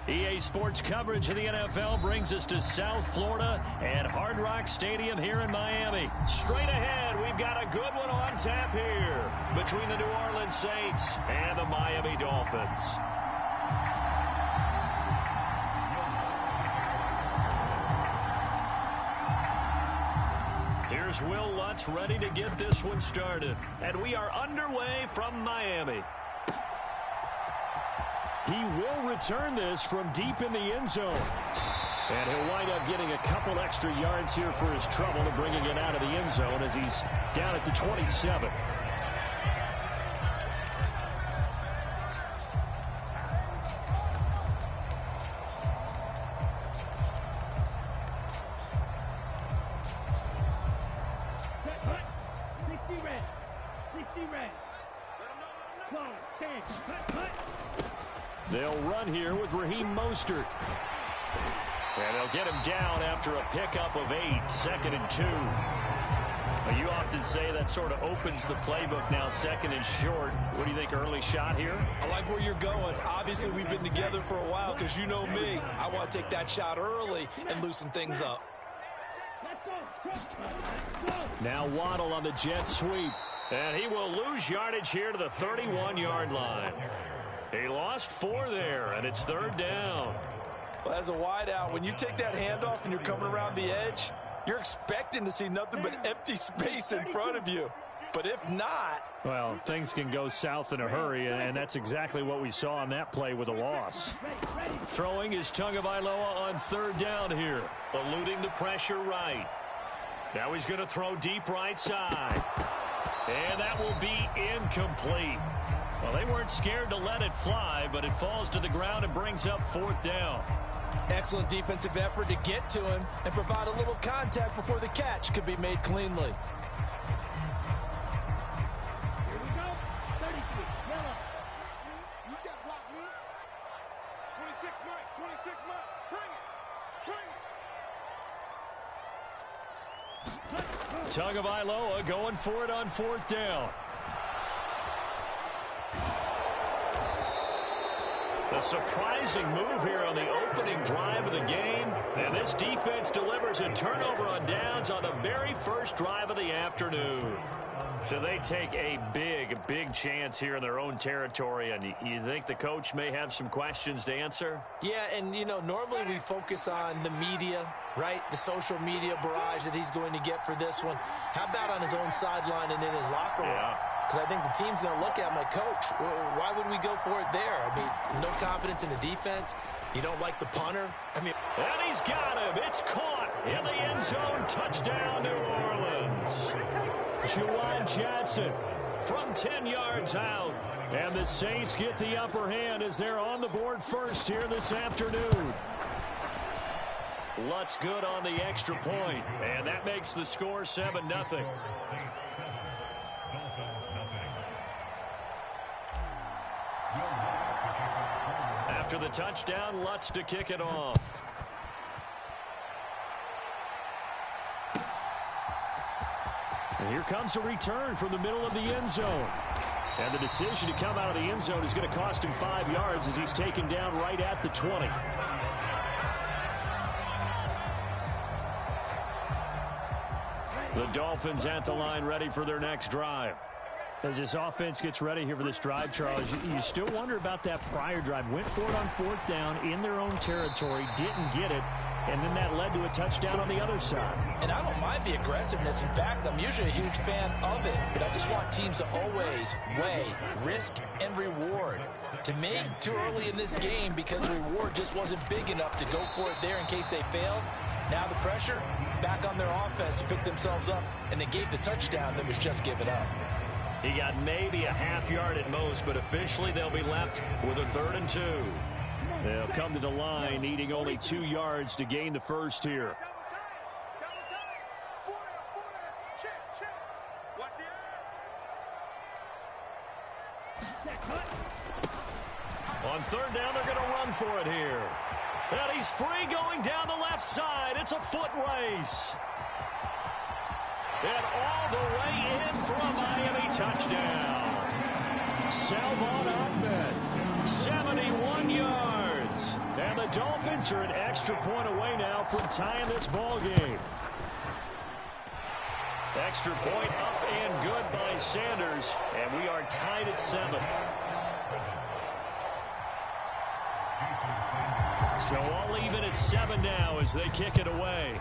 EA Sports coverage of the NFL brings us to South Florida at Hard Rock Stadium here in Miami. Straight ahead, we've got a good one on tap here between the New Orleans Saints and the Miami Dolphins. Here's Will Lutz ready to get this one started. And we are underway from Miami. He will return this from deep in the end zone. And he'll wind up getting a couple extra yards here for his trouble and bringing it out of the end zone as he's down at the 27. They'll run here with Raheem Mostert. And they'll get him down after a pickup of 8, 2nd and 2. Well, you often say that sort of opens the playbook now, 2nd and short. What do you think, early shot here? I like where you're going. Obviously, we've been together for a while because you know me. I want to take that shot early and loosen things up. Now Waddle on the jet sweep. And he will lose yardage here to the 31-yard line. He lost 4 there, and it's 3rd down. Well, as a wideout, when you take that handoff and you're coming around the edge, you're expecting to see nothing but empty space in front of you. But if not... Well, things can go south in a hurry, and that's exactly what we saw on that play with a loss. Throwing is Tagovailoa on 3rd down here, eluding the pressure right. Now he's going to throw deep right side. And that will be incomplete. Well, they weren't scared to let it fly, but it falls to the ground and brings up 4th down. Excellent defensive effort to get to him and provide a little contact before the catch could be made cleanly. Here we go. 33, yellow. You can't block me. 26 Mike, 26 Mike. Bring it. Tagovailoa going for it on 4th down. A surprising move here on the opening drive of the game. And this defense delivers a turnover on downs on the very first drive of the afternoon. So they take a big chance here in their own territory. And you think the coach may have some questions to answer? Yeah, and, you know, normally we focus on the media, right? The social media barrage that he's going to get for this one. How about on his own sideline and in his locker room? Yeah. Because I think the team's going to look at him like, Coach, why would we go for it there? I mean, no confidence in the defense. You don't like the punter. I mean, and he's got him. It's caught in the end zone. Touchdown, New Orleans. Juwan Johnson from 10 yards out. And the Saints get the upper hand as they're on the board first here this afternoon. Lutz good on the extra point. And that makes the score 7-0. After the touchdown, Lutz to kick it off. And here comes a return from the middle of the end zone. And the decision to come out of the end zone is going to cost him 5 yards as he's taken down right at the 20. The Dolphins at the line ready for their next drive. As this offense gets ready here for this drive, Charles, you still wonder about that prior drive. Went for it on 4th down in their own territory, didn't get it, and then that led to a touchdown on the other side. And I don't mind the aggressiveness. In fact, I'm usually a huge fan of it, but I just want teams to always weigh risk and reward. To me, too early in this game because the reward just wasn't big enough to go for it there in case they failed. Now the pressure back on their offense to pick themselves up and negate the touchdown that was just given up. He got maybe a half yard at most, but officially they'll be left with a 3rd and 2. They'll come to the line needing only 2 yards to gain the first here. On 3rd down, they're going to run for it here. And he's free going down the left side. It's a foot race. And all the way in for a Miami touchdown. Salvon Ahmed, 71 yards. is. And the Dolphins are an extra point away now from tying this ball game. Extra point up and good by Sanders, and we are tied at 7. So all even at 7 now as they kick it away.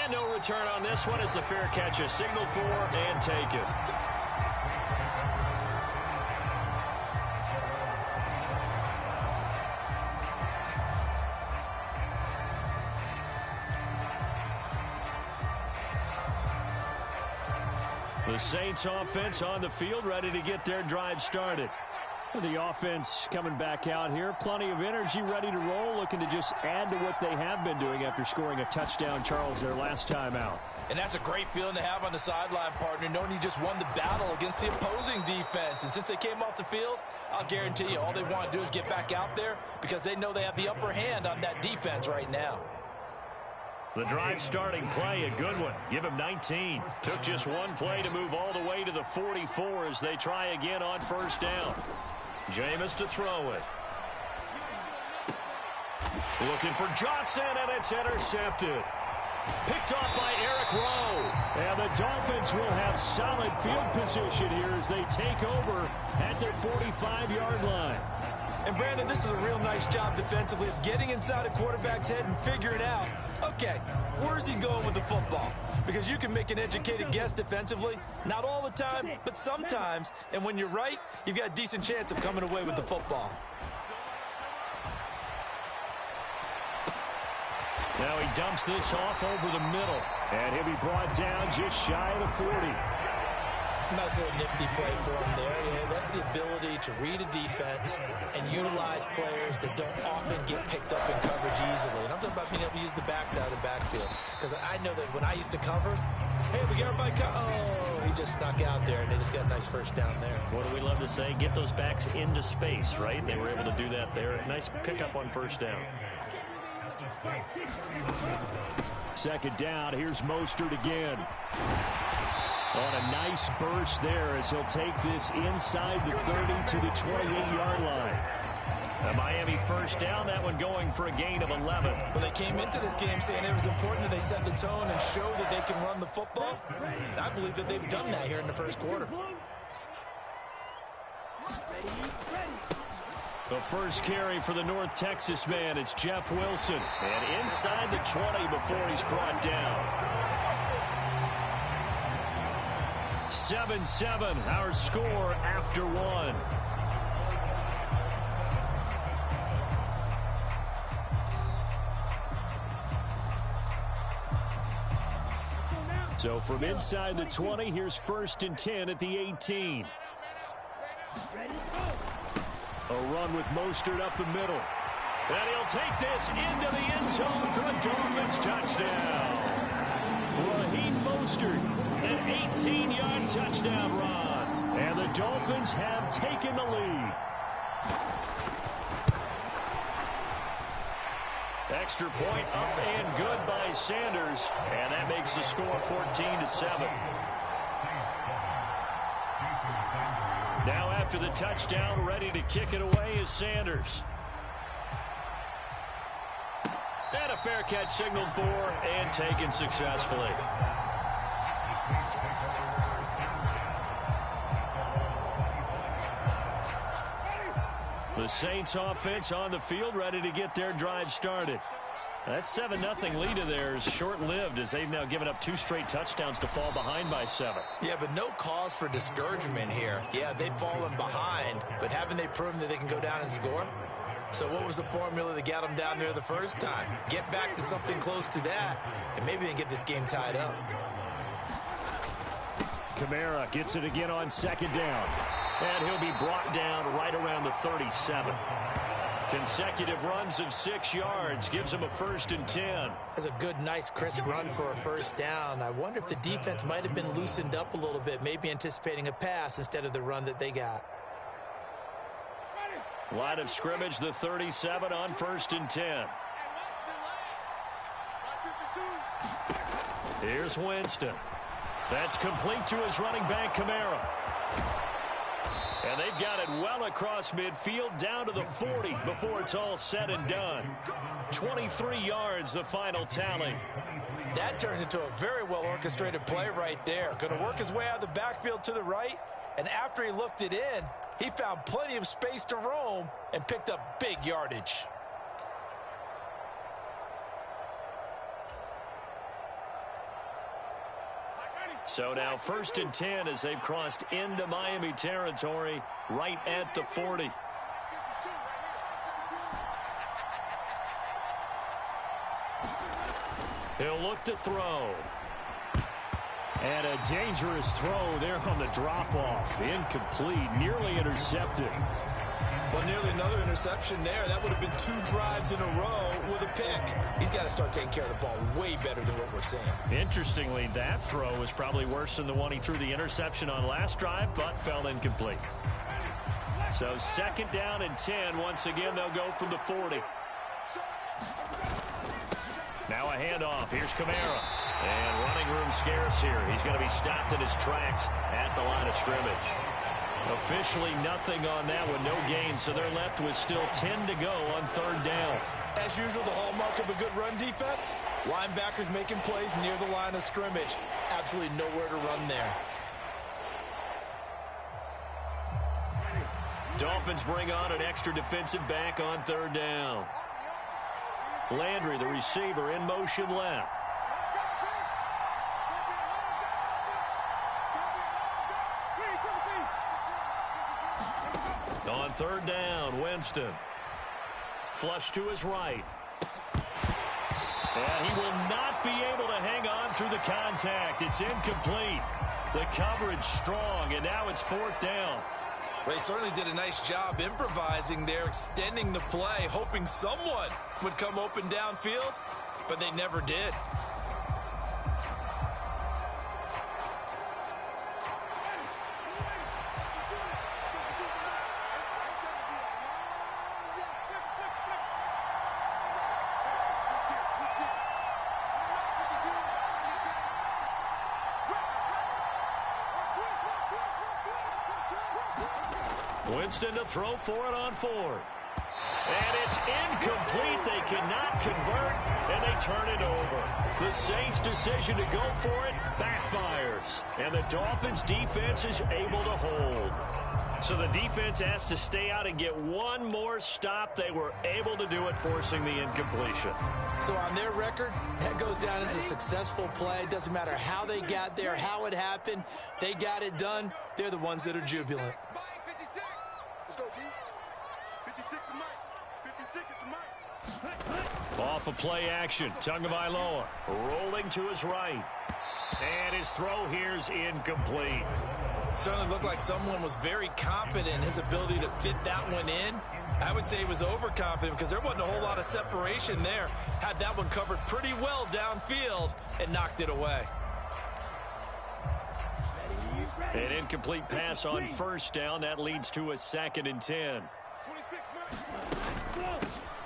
And no return on this one as the fair catch is signaled for and taken. The Saints offense on the field ready to get their drive started. The offense coming back out here. Plenty of energy, ready to roll, looking to just add to what they have been doing after scoring a touchdown, Charles, their last time out. And that's a great feeling to have on the sideline, partner, knowing you just won the battle against the opposing defense. And since they came off the field, I'll guarantee you all they want to do is get back out there because they know they have the upper hand on that defense right now. The drive starting play, a good one. Give him 19. Took just one play to move all the way to the 44 as they try again on first down. Jameis to throw it. Looking for Johnson, and it's intercepted. Picked off by Eric Rowe. And the Dolphins will have solid field position here as they take over at their 45-yard line. And, Brandon, this is a real nice job defensively of getting inside a quarterback's head and figuring out, okay, where's he going with the football? Because you can make an educated guess defensively. Not all the time, but sometimes. And when you're right, you've got a decent chance of coming away with the football. Now he dumps this off over the middle. And he'll be brought down just shy of the 40. Nice little nifty play for him there. Yeah, that's the ability to read a defense and utilize players that don't often get picked up in coverage easily. And I'm talking about being able to use the backs out of the backfield. Because I know that when I used to cover, hey, we got everybody oh, he just snuck out there, and they just got a nice first down there. What do we love to say? Get those backs into space, right? And they were able to do that there. Nice pickup on first down. Second down, here's Mostert again. On a nice burst there as he'll take this inside the 30 to the 28-yard line. A Miami first down, that one going for a gain of 11. Well, they came into this game saying it was important that they set the tone and show that they can run the football. And I believe that they've done that here in the first quarter. The first carry for the North Texas man, it's Jeff Wilson. And inside the 20 before he's brought down. 7-7, our score after one. So from inside the 20, here's 1st and 10 at the 18. A run with Mostert up the middle. And he'll take this into the end zone for a Dolphins touchdown. Raheem Mostert. An 18-yard touchdown run. And the Dolphins have taken the lead. Extra point up and good by Sanders. And that makes the score 14-7. Now after the touchdown, ready to kick it away is Sanders. And a fair catch signaled for and taken successfully. The Saints offense on the field ready to get their drive started. That 7-0 lead of theirs short-lived as they've now given up 2 straight touchdowns to fall behind by 7. Yeah, but no cause for discouragement here. Yeah, they've fallen behind, but haven't they proven that they can go down and score? So what was the formula that got them down there the first time? Get back to something close to that, and maybe they can get this game tied up. Kamara gets it again on 2nd down. And he'll be brought down right around the 37. Consecutive runs of 6 yards gives him a 1st and 10. That's a good, nice, crisp run for a first down. I wonder if the defense might have been loosened up a little bit, maybe anticipating a pass instead of the run that they got. Line of scrimmage, the 37 on 1st and 10. Here's Winston. That's complete to his running back, Kamara. And they've got it well across midfield down to the 40 before it's all said and done. 23 yards, the final tally. That turns into a very well-orchestrated play right there. Going to work his way out of the backfield to the right, and after he looked it in, he found plenty of space to roam and picked up big yardage. So now 1st and 10 as they've crossed into Miami territory right at the 40. He'll look to throw. And a dangerous throw there on the drop-off. Incomplete, nearly intercepted. Well, nearly another interception there. That would have been 2 drives in a row with a pick. He's got to start taking care of the ball way better than what we're seeing. Interestingly, that throw was probably worse than the one he threw the interception on last drive, but fell incomplete. So 2nd down and 10. Once again, they'll go from the 40. Now a handoff. Here's Kamara. And running room scarce here. He's going to be stopped in his tracks at the line of scrimmage. Officially nothing on that one. No gain, so they're left with still 10 to go on 3rd down. As usual, the hallmark of a good run defense, linebackers making plays near the line of scrimmage. Absolutely nowhere to run there. Dolphins bring on an extra defensive back on 3rd down. Landry, the receiver, in motion left. On 3rd down, Winston. Flush to his right. And he will not be able to hang on through the contact. It's incomplete. The coverage strong, and now it's 4th down. They certainly did a nice job improvising there, extending the play, hoping someone would come open downfield, but they never did. Winston to throw for it on 4th. And it's incomplete. They cannot convert, and they turn it over. The Saints' decision to go for it backfires, and the Dolphins' defense is able to hold. So the defense has to stay out and get one more stop. They were able to do it, forcing the incompletion. So on their record, that goes down as a successful play. Doesn't matter how they got there, how it happened. They got it done. They're the ones that are jubilant. Off of play action, Tagovailoa rolling to his right. And his throw here's incomplete. Certainly looked like someone was very confident in his ability to fit that one in. I would say he was overconfident because there wasn't a whole lot of separation there. Had that one covered pretty well downfield and knocked it away. An incomplete pass on 1st down. That leads to a 2nd and 10.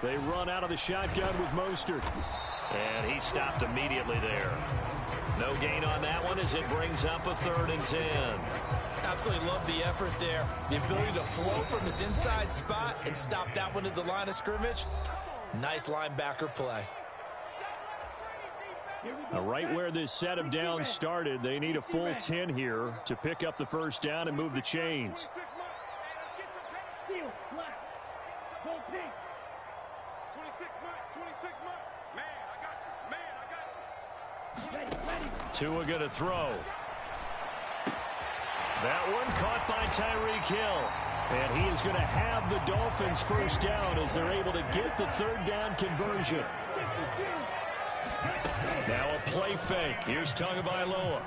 They run out of the shotgun with Mostert. And he stopped immediately there. No gain on that one as it brings up a 3rd and 10. Absolutely love the effort there. The ability to flow from his inside spot and stop that one at the line of scrimmage. Nice linebacker play. Now, right where this set of downs started, they need a full 10 here to pick up the 1st down and move the chains. Tua going to throw. That one caught by Tyreek Hill. And he is going to have the Dolphins 1st down as they're able to get the 3rd down conversion. Now a play fake. Here's Tagovailoa.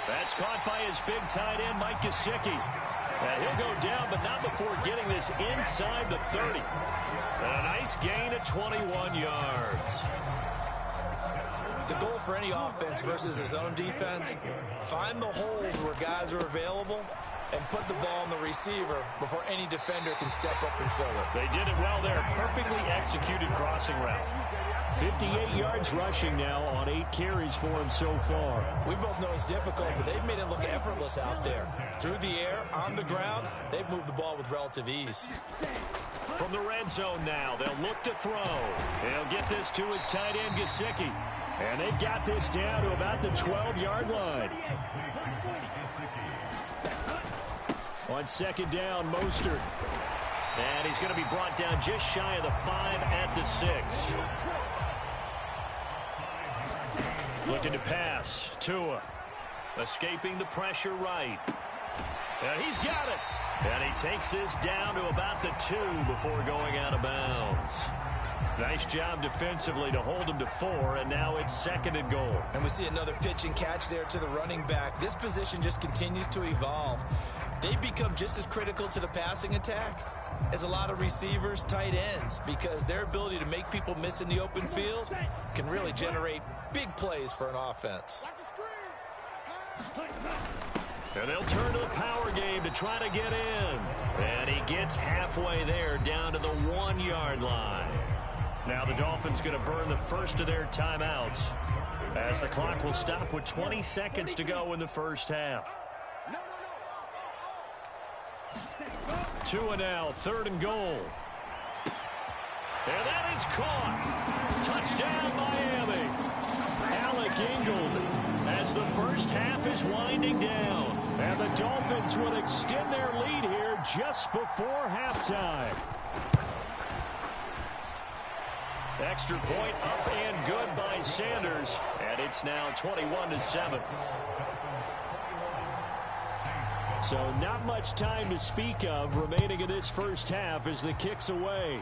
That's caught by his big tight end, Mike Gesicki. And he'll go down, but not before getting this inside the 30. And a nice gain of 21 yards. The goal for any offense versus his own defense, find the holes where guys are available and put the ball on the receiver before any defender can step up and fill it. They did it well there. Perfectly executed crossing route. 58 yards rushing now on 8 carries for him so far. We both know it's difficult, but they've made it look effortless out there. Through the air, on the ground, they've moved the ball with relative ease. From the red zone now, they'll look to throw. They'll get this to his tight end, Gesicki. And they've got this down to about the 12-yard line. On second down, Mostert. And he's going to be brought down just shy of the 5 at the 6. Looking to pass. Tua. Escaping the pressure right. And he's got it. And he takes this down to about the 2 before going out of bounds. Nice job defensively to hold him to 4, and now it's 2nd and goal. And we see another pitch and catch there to the running back. This position just continues to evolve. They become just as critical to the passing attack as a lot of receivers, tight ends, because their ability to make people miss in the open field can really generate big plays for an offense. And they'll turn to the power game to try to get in. And he gets halfway there down to the 1-yard line. Now the Dolphins going to burn the first of their timeouts as the clock will stop with 20 seconds to go in the first half. Tua now, 3rd and goal. And that is caught. Touchdown, Miami. Alec Ingold as the first half is winding down. And the Dolphins will extend their lead here just before halftime. Extra point up and good by Sanders. And it's now 21-7. So not much time to speak of remaining in this first half as the kick's away.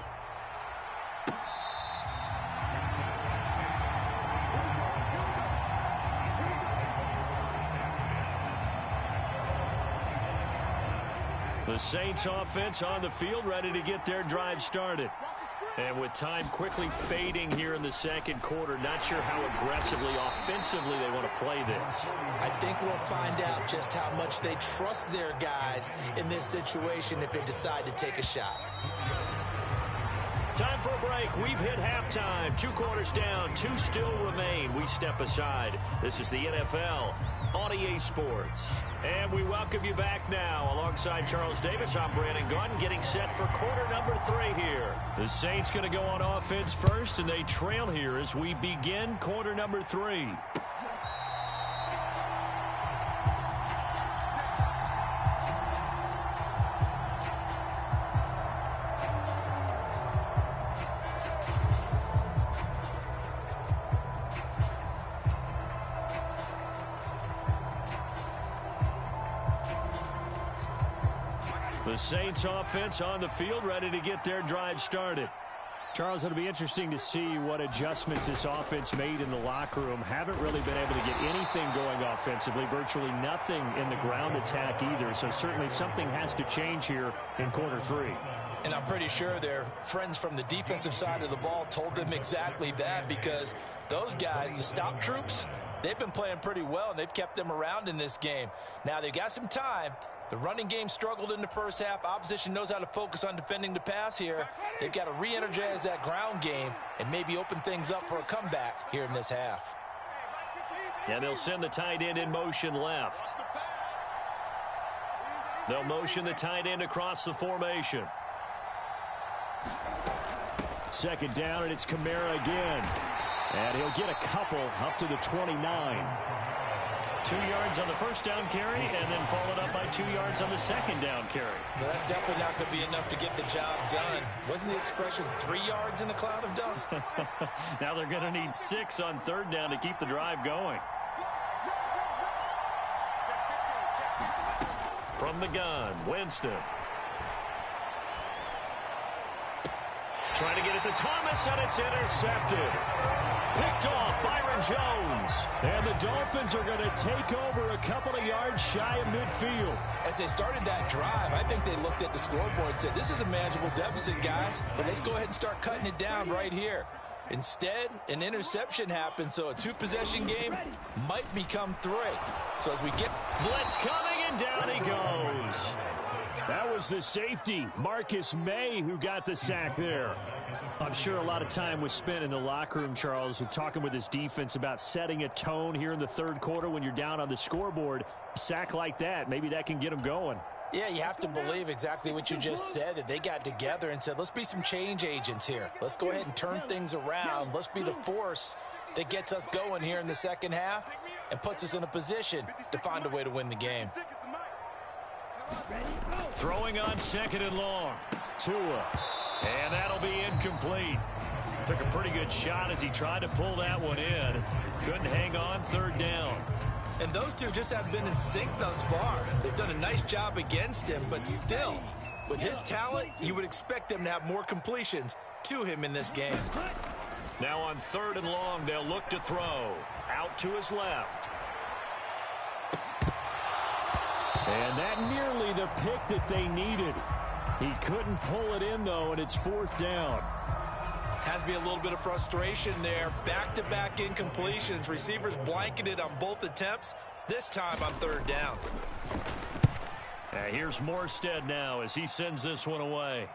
The Saints offense on the field ready to get their drive started. And with time quickly fading here in the second quarter, not sure how aggressively, offensively they want to play this. I think we'll find out just how much they trust their guys in this situation if they decide to take a shot. Time for a break. We've hit halftime. 2 quarters down, 2 still remain. We step aside. This is the NFL on EA Sports. And we welcome you back now. Alongside Charles Davis, I'm Brandon Gunn, getting set for quarter number 3 here. The Saints going to go on offense first, and they trail here as we begin quarter number 3. The Saints offense on the field ready to get their drive started. Charles, it'll be interesting to see what adjustments this offense made in the locker room. Haven't really been able to get anything going offensively, virtually nothing in the ground attack either. So certainly something has to change here in quarter 3. And I'm pretty sure their friends from the defensive side of the ball told them exactly that, because those guys, the stop troops, they've been playing pretty well, and they've kept them around in this game. Now they've got some time. The running game struggled in the first half. Opposition knows how to focus on defending the pass here. They've got to re-energize that ground game and maybe open things up for a comeback here in this half. And they'll send the tight end in motion left. They'll motion the tight end across the formation. 2nd down, and it's Kamara again. And he'll get a couple up to the 29. 2 yards on the first down carry, and then followed up by 2 yards on the second down carry. Well, that's definitely not going to be enough to get the job done. Wasn't the expression 3 yards in a cloud of dust? Now they're going to need 6 on 3rd down to keep the drive going. From the gun, Winston. Trying to get it to Thomas, and it's intercepted. Picked off Byron Jones. And the Dolphins are going to take over a couple of yards shy of midfield. As they started that drive, I think they looked at the scoreboard and said, this is a manageable deficit, guys, but let's go ahead and start cutting it down right here. Instead, an interception happened, so a 2-possession game might become 3. So as we get... Blitz coming And down he goes. That was the safety, Marcus May, who got the sack there. I'm sure a lot of time was spent in the locker room, Charles, talking with his defense about setting a tone here in the third quarter when you're down on the scoreboard. A sack like that, maybe that can get them going. Yeah, you have to believe exactly what you just said, that they got together and said, let's be some change agents here. Let's go ahead and turn things around. Let's be the force that gets us going here in the second half and puts us in a position to find a way to win the game. Throwing on second and long. Tua. And that'll be incomplete. Took a pretty good shot as he tried to pull that one in. Couldn't hang on, third down. And those two just haven't been in sync thus far. They've done a nice job against him, but still, with his talent, you would expect them to have more completions to him in this game. Now on third and long, they'll look to throw. Out to his left. And that nearly the pick that they needed. He couldn't pull it in, though, and it's fourth down. Has to be a little bit of frustration there. Back-to-back incompletions. Receivers blanketed on both attempts, this time on third down. Here's Morstead now as he sends this one away.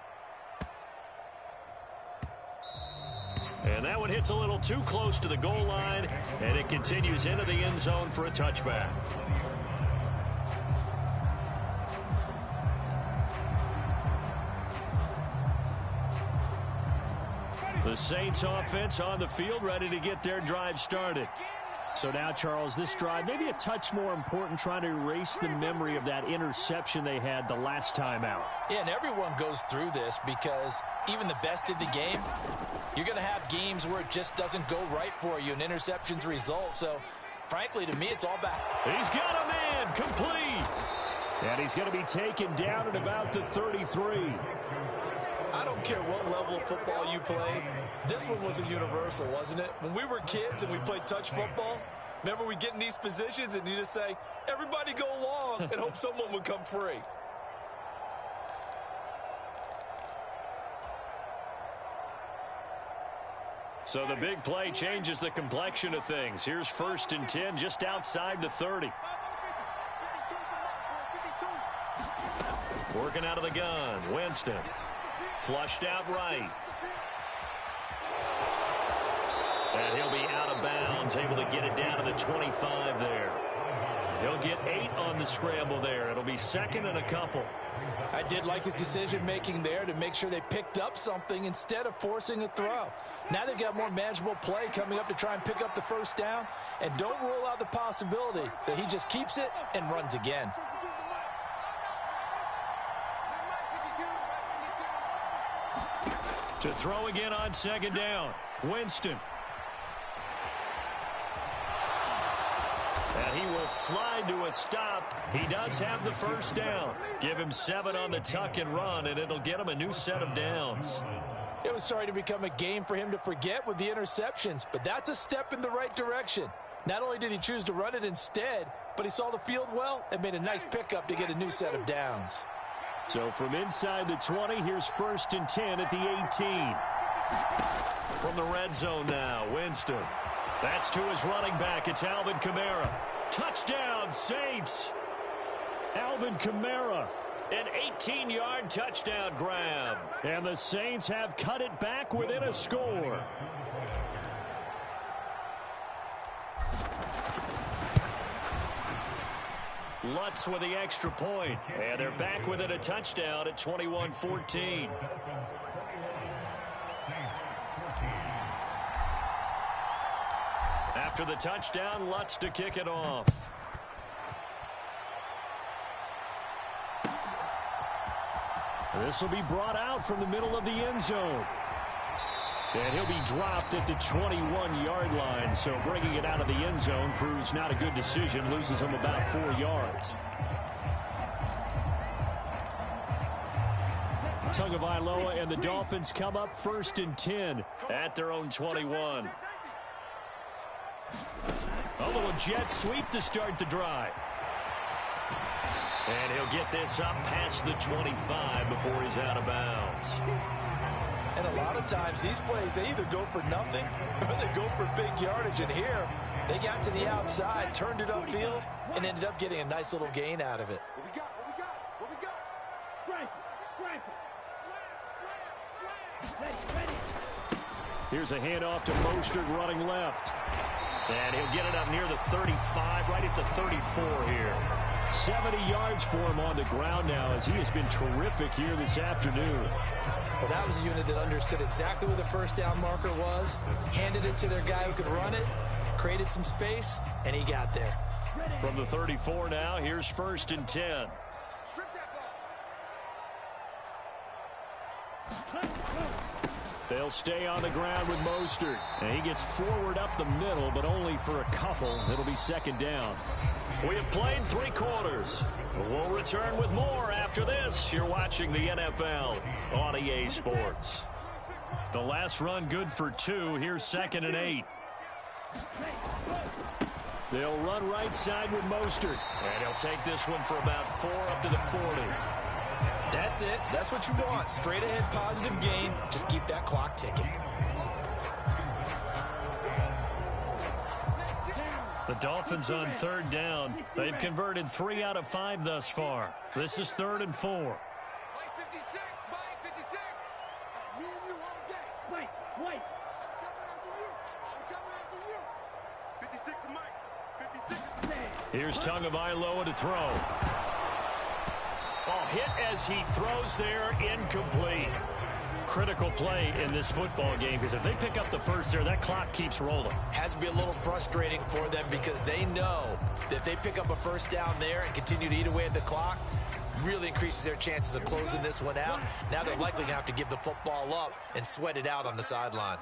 And that one hits a little too close to the goal line, and it continues into the end zone for a touchback. The Saints offense on the field, ready to get their drive started. So now, Charles, this drive maybe a touch more important, trying to erase the memory of that interception they had the last time out. Yeah, and everyone goes through this because even the best in the game, you're going to have games where it just doesn't go right for you and interceptions result. So, frankly, to me, it's all back. He's got a man, complete. And he's going to be taken down at about the 33. I don't care what level of football you played. This one was a universal, wasn't it? When we were kids and we played touch football, remember we get in these positions and you just say, everybody go long and hope someone would come free. So the big play changes the complexion of things. Here's first and 10 just outside the 30. Working out of the gun, Winston. Flushed out right. And he'll be out of bounds, able to get it down to the 25 there. He'll get 8 on the scramble there. It'll be second and a couple. I did like his decision-making there to make sure they picked up something instead of forcing a throw. Now they've got more manageable play coming up to try and pick up the first down. And don't rule out the possibility that he just keeps it and runs again. To throw again on second down. Winston. And he will slide to a stop. He does have the first down. Give him 7 on the tuck and run, and it'll get him a new set of downs. It was starting to become a game for him to forget with the interceptions, but that's a step in the right direction. Not only did he choose to run it instead, but he saw the field well and made a nice pickup to get a new set of downs. So from inside the 20, here's first and 10 at the 18. From the red zone now, Winston. That's to his running back. It's Alvin Kamara. Touchdown, Saints. Alvin Kamara, an 18-yard touchdown grab. And the Saints have cut it back within a score. Lutz with the extra point. And they're back within a touchdown at 21-14. After the touchdown, Lutz to kick it off. This will be brought out from the middle of the end zone. And he'll be dropped at the 21-yard line. So bringing it out of the end zone proves not a good decision. Loses him about 4 yards. Tagovailoa and the Dolphins come up first and 10 at their own 21. A little jet sweep to start the drive. And he'll get this up past the 25 before he's out of bounds. And a lot of times these plays, they either go for nothing or they go for big yardage. And here, They got to the outside, turned it upfield, and ended up getting a nice little gain out of it. What we got? What we got? Strike it. Slam. Ready. Here's a handoff to Mostert running left. And he'll get it up near the 35, right at the 34 here. 70 yards for him on the ground now as he has been terrific here this afternoon. Well, that was a unit that understood exactly where the first down marker was, handed it to their guy who could run it, created some space, and he got there. From the 34 now, here's 1st and 10. Strip that ball. They'll stay on the ground with Mostert. And he gets forward up the middle, but only for a couple. It'll be 2nd down. We have played 3 quarters. We'll return with more after this. You're watching the NFL on EA Sports. The last run good for 2. Here's 2nd and 8. They'll run right side with Mostert. And he'll take this one for about 4 up to the 40. That's it. That's what you want. Straight ahead positive gain. Just keep that clock ticking. The Dolphins on 3rd down. They've converted 3 out of 5 thus far. This is 3rd and 4. Mike 56. Me and you all day. Wait. I'm coming after you. 56 to Mike. 56. Here's Tagovailoa to throw. Oh, hit as he throws there, incomplete. Critical play in this football game because if they pick up the first there, that clock keeps rolling. Has to be a little frustrating for them because they know that if they pick up a first down there and continue to eat away at the clock, really increases their chances of closing this one out. Now they're likely going to have to give the football up and sweat it out on the sideline.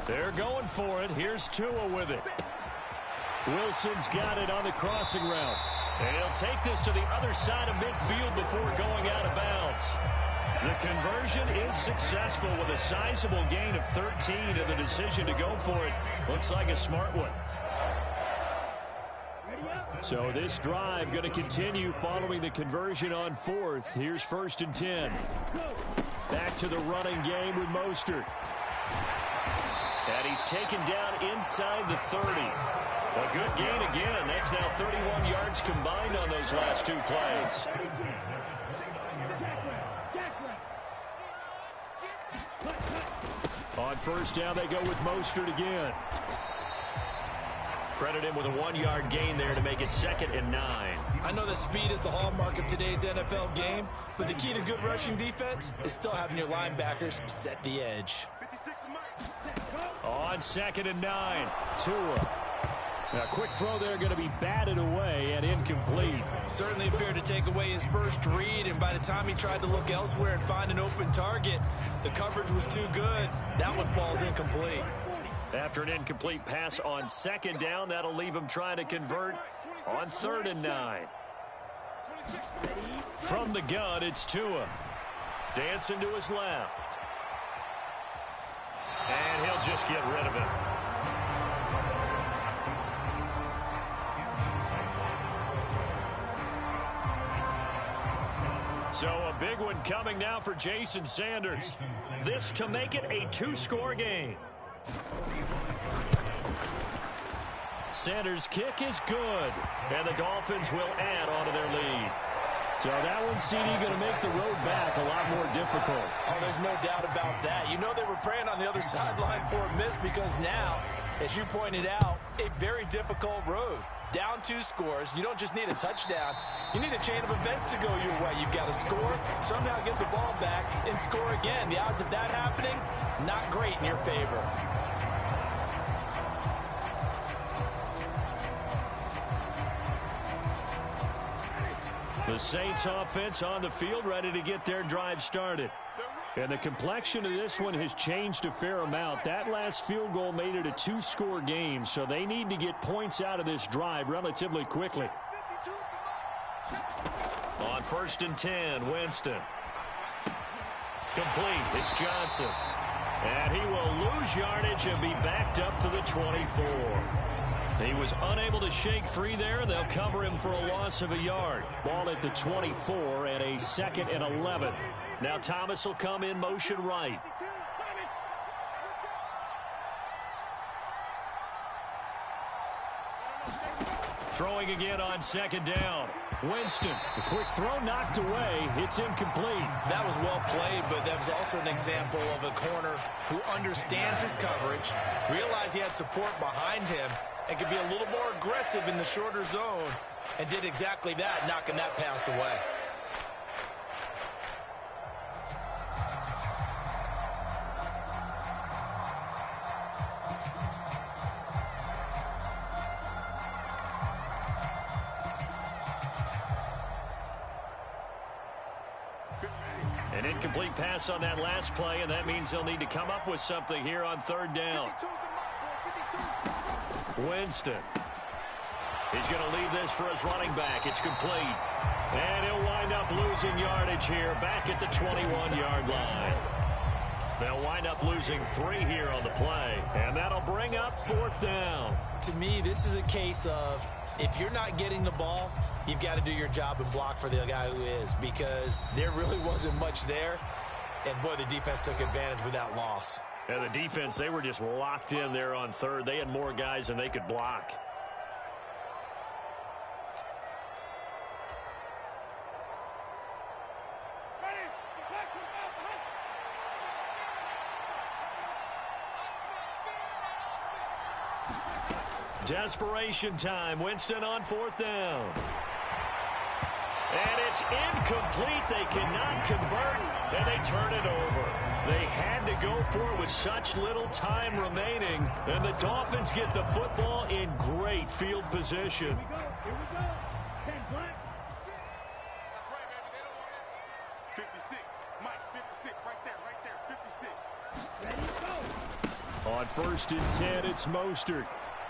They're going for it. Here's Tua with it. Wilson's got it on the crossing route. And he'll take this to the other side of midfield before going out of bounds. The conversion is successful with a sizable gain of 13, and the decision to go for it looks like a smart one. So this drive going to continue following the conversion on 4th. Here's 1st and 10. Back to the running game with Mostert. And he's taken down inside the 30. A good gain again. That's now 31 yards combined on those last 2 plays. On 1st down, they go with Mostert again. Credit him with a 1-yard gain there to make it 2nd and 9. I know that speed is the hallmark of today's NFL game, but the key to good rushing defense is still having your linebackers set the edge. On 2nd and 9, Tua. A quick throw there going to be batted away and incomplete. Certainly appeared to take away his first read, and by the time he tried to look elsewhere and find an open target, the coverage was too good. That one falls incomplete. After an incomplete pass on 2nd down, that'll leave him trying to convert on 3rd and 9. From the gun, it's Tua. Dancing to his left. And he'll just get rid of it. So a big one coming now for Jason Sanders. This to make it a 2-score game. Sanders' kick is good, and the Dolphins will add on to their lead. So that one, CD, going to make the road back a lot more difficult. Oh, there's no doubt about that. You know they were praying on the other sideline for a miss because now, as you pointed out, a very difficult road. Down 2 scores. You don't just need a touchdown. You need a chain of events to go your way. You've got to score, somehow get the ball back, and score again. The odds of that happening, not great in your favor. The Saints offense on the field, ready to get their drive started. And the complexion of this one has changed a fair amount. That last field goal made it a 2-score game, so they need to get points out of this drive relatively quickly. On 1st and 10, Winston. Complete. It's Johnson. And he will lose yardage and be backed up to the 24. He was unable to shake free there. They'll cover him for a loss of a yard. Ball at the 24 and a 2nd and 11. Now Thomas will come in motion right. Throwing again on second down. Winston, the quick throw knocked away. It's incomplete. That was well played, but that was also an example of a corner who understands his coverage, realized he had support behind him, and could be a little more aggressive in the shorter zone, and did exactly that, knocking that pass away. An incomplete pass on that last play, and that means they'll need to come up with something here on third down. Winston. He's going to leave this for his running back. It's complete. And he'll wind up losing yardage here back at the 21-yard line. They'll wind up losing 3 here on the play, and that'll bring up fourth down. To me, this is a case of if you're not getting the ball, you've got to do your job and block for the guy who is, because there really wasn't much there. And, boy, the defense took advantage with that loss. And the defense, they were just locked in there on third. They had more guys than they could block. Desperation time. Winston on fourth down. And it's incomplete. They cannot convert, and they turn it over. They had to go for it with such little time remaining, and the Dolphins get the football in great field position. Here we go. 10 black. That's right, baby. They don't want it. 56. Mike, 56. Right there. 56. Ready, go. On first and 10, it's Mostert.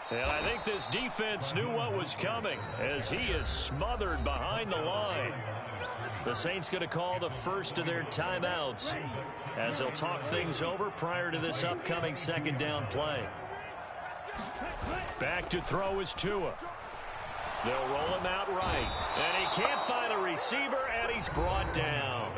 And I think this defense knew what was coming as he is smothered behind the line. The Saints going to call the first of their timeouts as they'll talk things over prior to this upcoming second down play. Back to throw is Tua. They'll roll him out right. And he can't find a receiver, and he's brought down.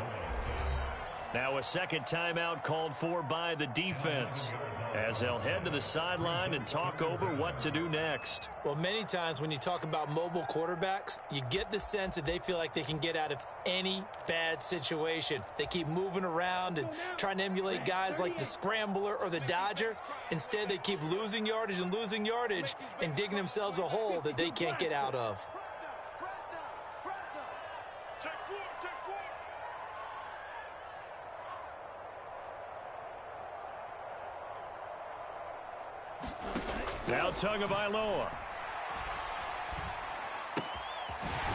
Now a second timeout called for by the defense as they'll head to the sideline and talk over what to do next. Well, many times when you talk about mobile quarterbacks, you get the sense that they feel like they can get out of any bad situation. They keep moving around and trying to emulate guys like the Scrambler or the Dodger. Instead, they keep losing yardage and digging themselves a hole that they can't get out of. Now Tagovailoa.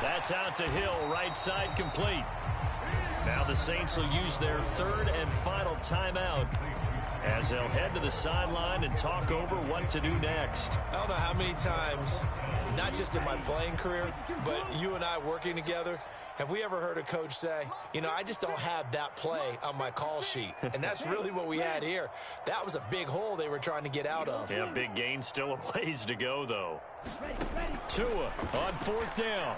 That's out to Hill, right side complete. Now the Saints will use their third and final timeout as they'll head to the sideline and talk over what to do next. I don't know how many times, not just in my playing career, but you and I working together, have we ever heard a coach say, you know, I just don't have that play on my call sheet? And that's really what we had here. That was a big hole they were trying to get out of. Yeah, big gain, still a ways to go, though. Tua on fourth down.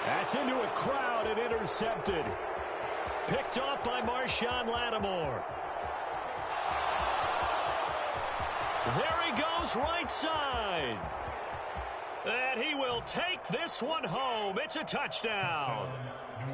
That's into a crowd and intercepted. Picked off by Marshawn Lattimore. There he goes, right side. And he will take this one home. It's a touchdown.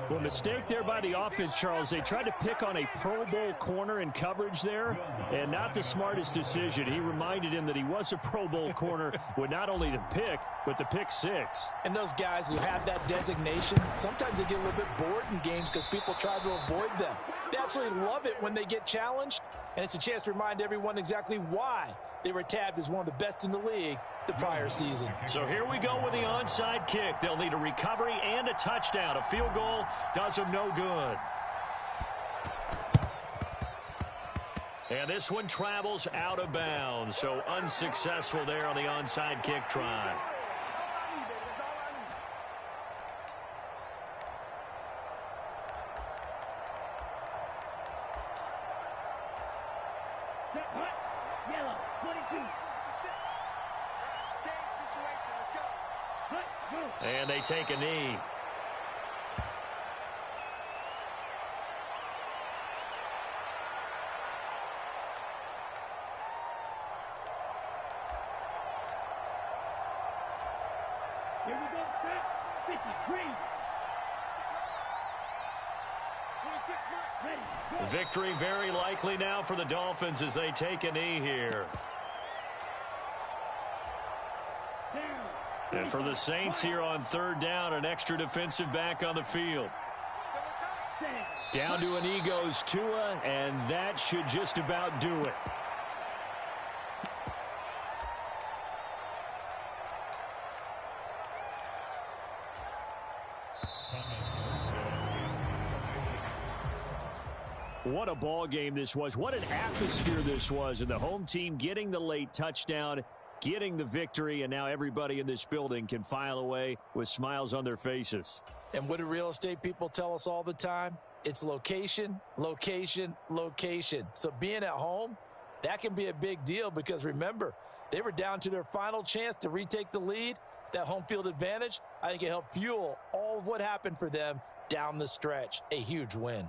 Well, mistake there by the offense, Charles. They tried to pick on a Pro Bowl corner in coverage there, and not the smartest decision. He reminded him that he was a Pro Bowl corner with not only the pick, but the pick six. And those guys who have that designation, sometimes they get a little bit bored in games because people try to avoid them. They absolutely love it when they get challenged, and it's a chance to remind everyone exactly why they were tabbed as one of the best in the league the prior season. So here we go with the onside kick. They'll need a recovery and a touchdown. A field goal does them no good. And this one travels out of bounds, so unsuccessful there on the onside kick try. Yellow, 22. And they take a knee. Victory very likely now for the Dolphins as they take a knee here. And for the Saints here on third down, an extra defensive back on the field. Down to an knee goes Tua, and that should just about do it. What a ball game this was. What an atmosphere this was. And the home team getting the late touchdown, getting the victory, and now everybody in this building can file away with smiles on their faces. And what do real estate people tell us all the time? It's location, location, location. So being at home, that can be a big deal because remember, they were down to their final chance to retake the lead. That home field advantage, I think it helped fuel all of what happened for them down the stretch. A huge win.